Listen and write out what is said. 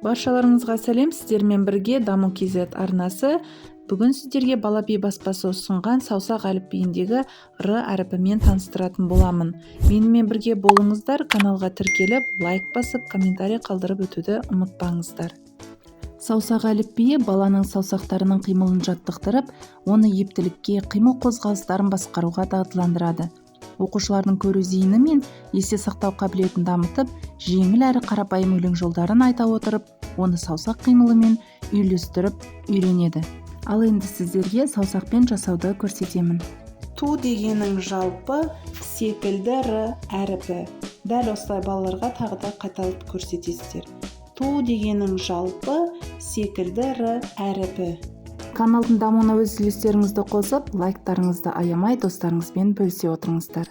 Баршаларыңызға сәлем, сіздермен бірге Даму KZ арнасы. Бүгін сіздерге Бала Би баспасы ұсынған саусақ әліпбиіндегі Р әріпімен таныстыратын боламын. Менімен бірге болыңыздар, каналға тіркеліп, лайк басып, комментарий қалдырып өтуді ұмытпаңыздар. Саусақ әліпбиі баланың саусақтарының қимылын жаттықтырып, оны ептілікке, қимыл қозғалыстарын басқаруға дағдыландырады. Оқушылардың көру зейіні мен есте сақтау қабілетін дамытып, жеңіл әрі қарапайым өлең жолдарын айта отырып, оны саусақ қимылымен үйлестіріп үйренеді. Ал енді сіздерге саусақпен жасауды көрсетемін. Ту дегеннің жалпы, секілді Р әріпі. Дәл осылай балаларға тағы да қайталап көрсетесіздер. Ту дегеннің жалпы, секілді Р әріпі. Каналдың дамуына өз үлестеріңізді қосып, лайктарыңызды аямай достарыңызбен бөлісе отырыңыздар.